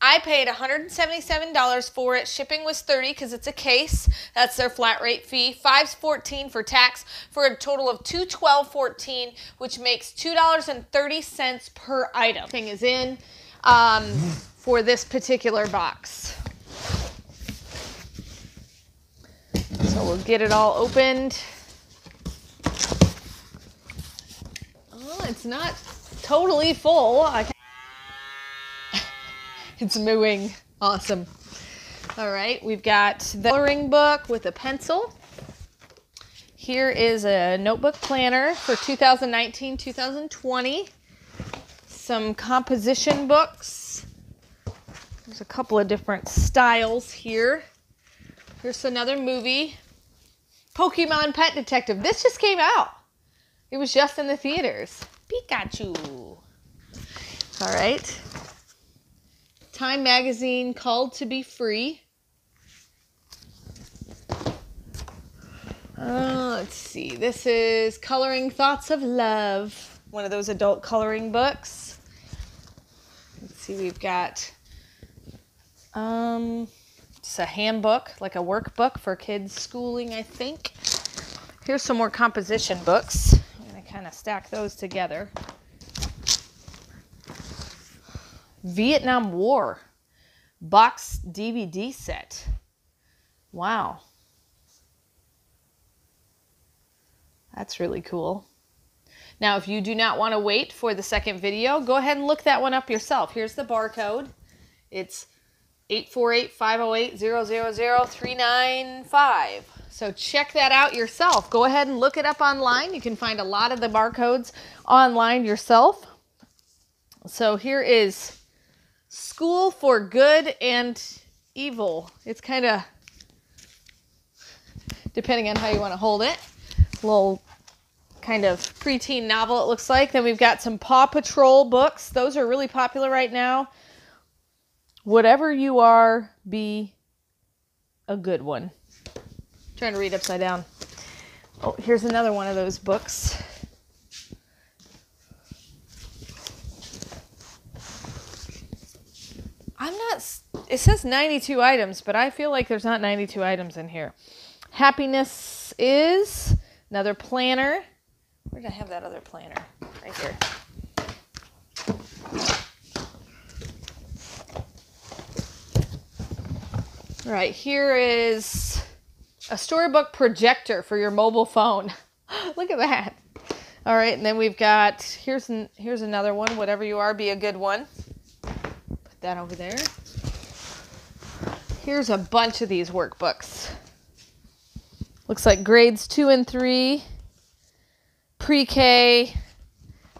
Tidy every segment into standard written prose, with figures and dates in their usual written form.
I paid $177 for it. Shipping was $30 because it's a case. That's their flat rate fee. $5's $14 for tax for a total of $212.14, which makes $2.30 per item. Thing is in for this particular box. So we'll get it all opened. Oh, it's not totally full. It's mooing. Awesome. All right, we've got the coloring book with a pencil. Here is a notebook planner for 2019-2020. Some composition books. There's a couple of different styles here. Here's another movie. Pokemon Pet Detective. This just came out. It was just in the theaters. Pikachu. All right. Time magazine, Called to Be Free. Let's see. This is Coloring Thoughts of Love. One of those adult coloring books. Let's see. We've got it's a handbook, like a workbook for kids schooling, I think. Here's some more composition books. I'm going to kind of stack those together. Vietnam War box DVD set. Wow. That's really cool. Now, if you do not want to wait for the second video, go ahead and look that one up yourself. Here's the barcode. It's 848-508-000-395. So check that out yourself. Go ahead and look it up online. You can find a lot of the barcodes online yourself. So here is School for Good and Evil. It's kind of, depending on how you want to hold it, a little kind of preteen novel it looks like. Then we've got some Paw Patrol books. Those are really popular right now. Whatever you are, be a good one. I'm trying to read upside down. Oh, here's another one of those books. It says 92 items, but I feel like there's not 92 items in here. Happiness Is, another planner. Where did I have that other planner? Right here. All right, here is a storybook projector for your mobile phone. Look at that. All right, and then we've got, here's another one, Whatever You Are, Be a Good One. Put that over there. Here's a bunch of these workbooks. Looks like grades 2 and 3, pre-K.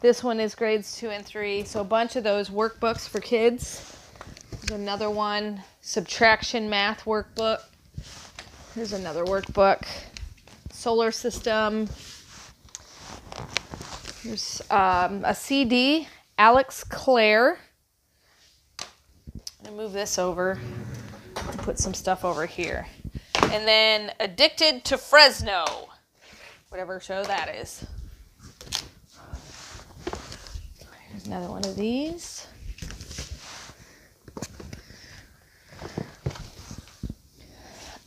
This one is grades 2 and 3. So a bunch of those workbooks for kids. There's another one, subtraction math workbook. Here's another workbook. Solar system. Here's a CD, Alex Clare. I'm going to move this over and put some stuff over here. And then Addicted to Fresno, whatever show that is. Here's another one of these.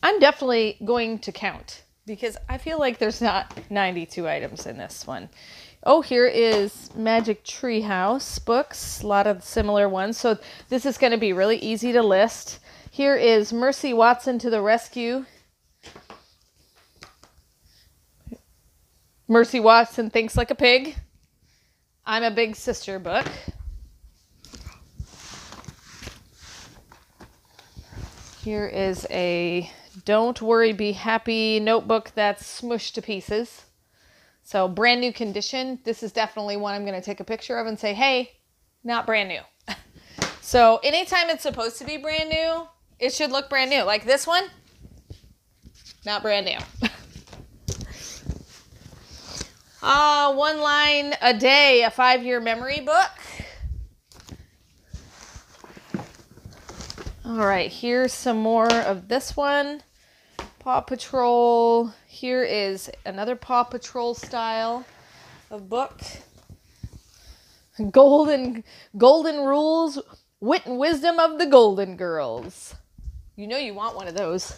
I'm definitely going to count because I feel like there's not 92 items in this one. Oh, here is Magic Treehouse books, a lot of similar ones. So this is going to be really easy to list. Here is Mercy Watson to the Rescue. Mercy Watson Thinks Like a Pig. I'm a Big Sister book. Here is a Don't Worry, Be Happy notebook that's smushed to pieces. So brand new condition. This is definitely one I'm going to take a picture of and say, hey, not brand new. So anytime it's supposed to be brand new, it should look brand new. Like this one, not brand new. One Line a Day, a 5-year memory book. All right, here's some more of this one. Paw Patrol. Here is another Paw Patrol style of book. Golden Rules Wit and Wisdom of the Golden Girls. You know you want one of those.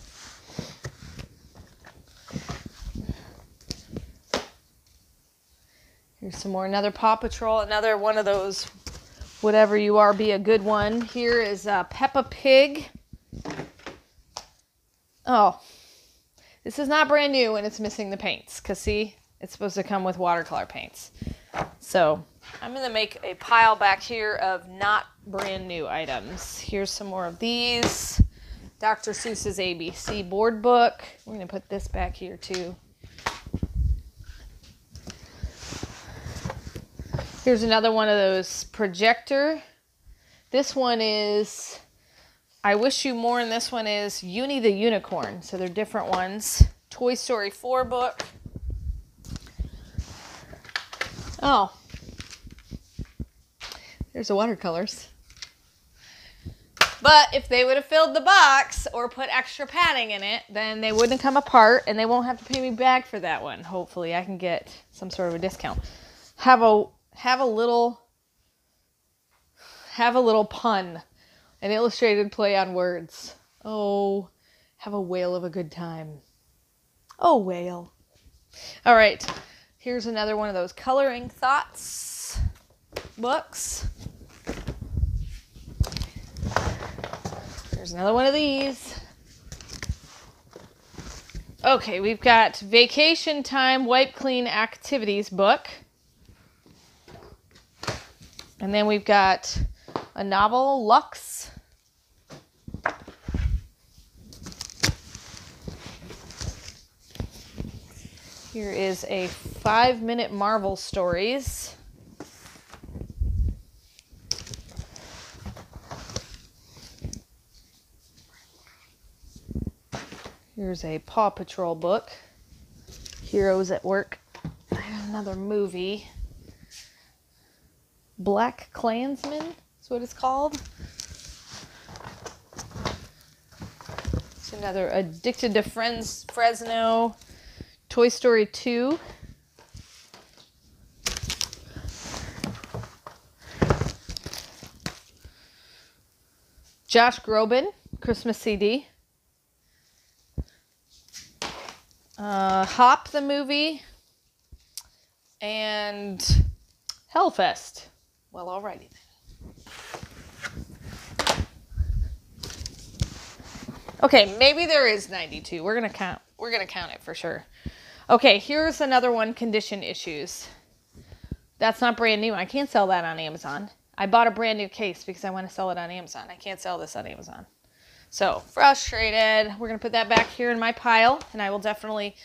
Here's some more. Another Paw Patrol. Another one of those, whatever you are, be a good one. Here is Peppa Pig. Oh, this is not brand new and it's missing the paints. Because see, it's supposed to come with watercolor paints. So I'm going to make a pile back here of not brand new items. Here's some more of these. Dr. Seuss's ABC board book. We're going to put this back here too. Here's another one of those projector. This one is I Wish You More, and this one is Uni the Unicorn. So they're different ones. Toy Story 4 book. Oh, there's the watercolors. But if they would have filled the box or put extra padding in it, then they wouldn't come apart and they won't have to pay me back for that one. Hopefully I can get some sort of a discount. Have a little pun, an illustrated play on words. Oh, have a whale of a good time. Oh, whale. All right, here's another one of those Coloring Thoughts books. Here's another one of these. Okay, we've got Vacation Time Wipe Clean Activities book. And then we've got a novel, Lux. Here is a 5-minute Marvel Stories. Here's a Paw Patrol book. Heroes at Work. Another movie. Black Klansman is what it's called. It's another Addicted to Fresno. Toy Story 2. Josh Groban, Christmas CD. Hop the movie. And Hellfest. Well, alrighty then. Okay, maybe there is 92. We're gonna count it for sure. Okay, here's another one, Condition Issues. That's not brand new. I can't sell that on Amazon. I bought a brand new case because I want to sell it on Amazon. I can't sell this on Amazon. So, frustrated. We're gonna put that back here in my pile, and I will definitely...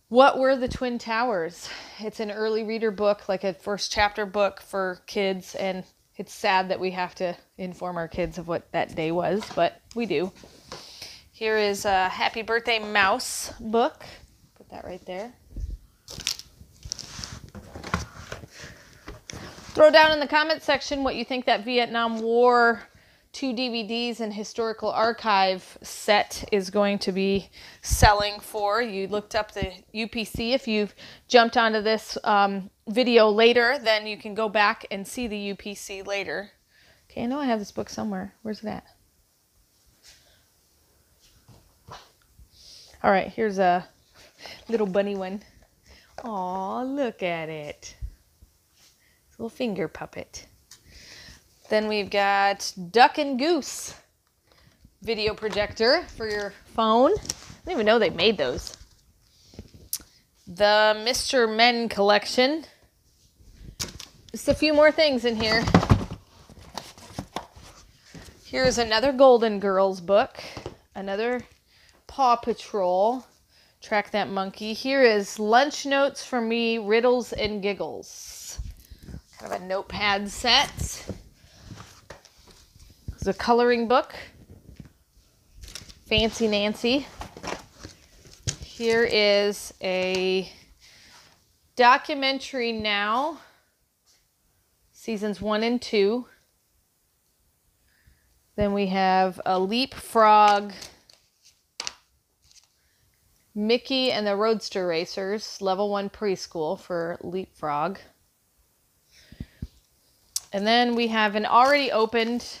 What Were the Twin Towers? It's an early reader book, like a first chapter book for kids, and it's sad that we have to inform our kids of what that day was, but we do. Here is a Happy Birthday Mouse book. Put that right there. Throw down in the comment section what you think that Vietnam War 2 DVDs and historical archive set is going to be selling for. You looked up the UPC. If you've jumped onto this video later, then you can go back and see the UPC later. Okay, I know I have this book somewhere. Where's it at? All right, here's a little bunny one. Aw, look at it. It's a little finger puppet. Then we've got Duck and Goose video projector for your phone. I didn't even know they made those. The Mr. Men collection. Just a few more things in here. Here's another Golden Girls book. Another Paw Patrol. Track That Monkey. Here is Lunch Notes for Me, Riddles and Giggles. Kind of a notepad set. It's a coloring book. Fancy Nancy. Here is a documentary now. Seasons 1 and 2. Then we have a Leapfrog. Mickey and the Roadster Racers. Level 1 preschool for Leapfrog. And then we have an already opened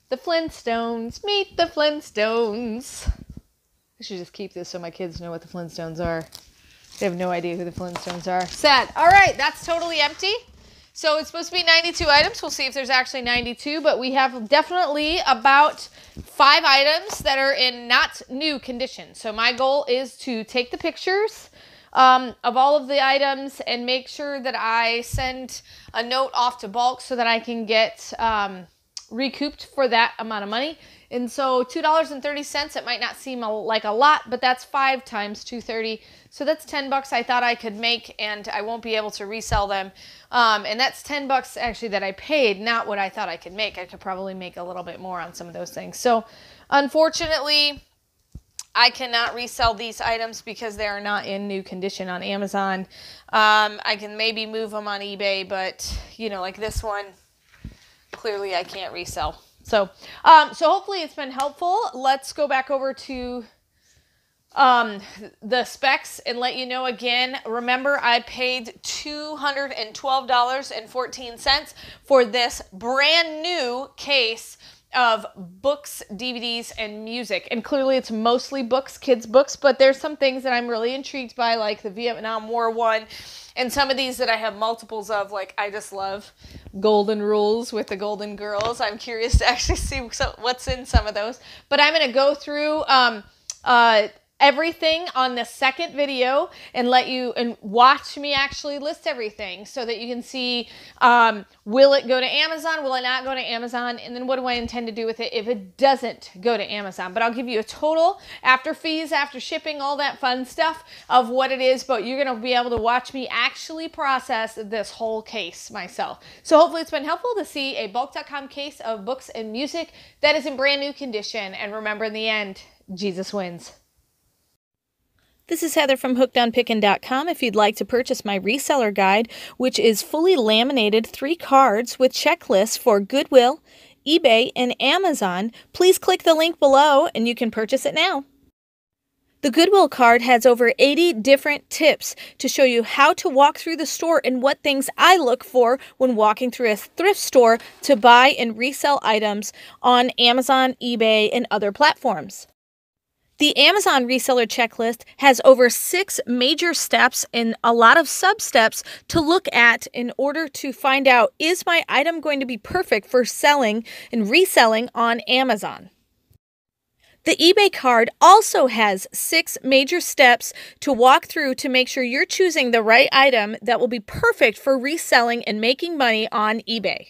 The Flintstones. Meet the Flintstones. I should just keep this so my kids know what the Flintstones are. They have no idea who the Flintstones are. Sad. All right, that's totally empty. So it's supposed to be 92 items. We'll see if there's actually 92, but we have definitely about 5 items that are in not new condition. So my goal is to take the pictures of all of the items and make sure that I send a note off to bulk so that I can get recouped for that amount of money. And so $2.30, it might not seem like a lot, but that's 5 times $2.30. So that's $10 I thought I could make, and I won't be able to resell them. And that's $10 actually that I paid, not what I thought I could make. I could probably make a little bit more on some of those things. So unfortunately, I cannot resell these items because they are not in new condition on Amazon. I can maybe move them on eBay, but you know, like this one, clearly I can't resell. So hopefully it's been helpful. Let's go back over to the specs and let you know again. Remember, I paid $212.14 for this brand new case of books, DVDs, and music. And clearly it's mostly books, kids' books, but there's some things that I'm really intrigued by, like the Vietnam War one, and some of these that I have multiples of. Like, I just love Golden Rules with the Golden Girls. I'm curious to actually see what's in some of those. But I'm going to go through everything on the second video and let you and watch me actually list everything so that you can see, will it go to Amazon, will it not go to Amazon, and then what do I intend to do with it if it doesn't go to Amazon. But I'll give you a total after fees, after shipping, all that fun stuff of what it is, but you're going to be able to watch me actually process this whole case myself. So hopefully it's been helpful to see a bulk.com case of books and music that is in brand new condition. And remember, in the end, Jesus wins. This is Heather from hookedonpickin.com. If you'd like to purchase my reseller guide, which is fully laminated 3 cards with checklists for Goodwill, eBay, and Amazon, please click the link below and you can purchase it now. The Goodwill card has over 80 different tips to show you how to walk through the store and what things I look for when walking through a thrift store to buy and resell items on Amazon, eBay, and other platforms. The Amazon reseller checklist has over 6 major steps and a lot of sub-steps to look at in order to find out, is my item going to be perfect for selling and reselling on Amazon? The eBay card also has 6 major steps to walk through to make sure you're choosing the right item that will be perfect for reselling and making money on eBay.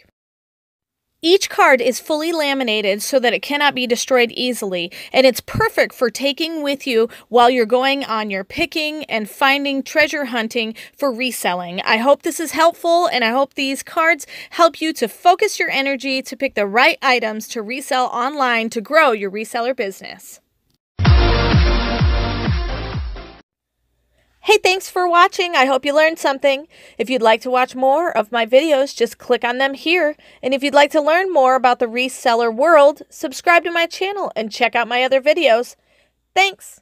Each card is fully laminated so that it cannot be destroyed easily, and it's perfect for taking with you while you're going on your picking and finding treasure hunting for reselling. I hope this is helpful, and I hope these cards help you to focus your energy to pick the right items to resell online to grow your reseller business. Hey, thanks for watching. I hope you learned something. If you'd like to watch more of my videos, just click on them here. And if you'd like to learn more about the reseller world, subscribe to my channel and check out my other videos. Thanks.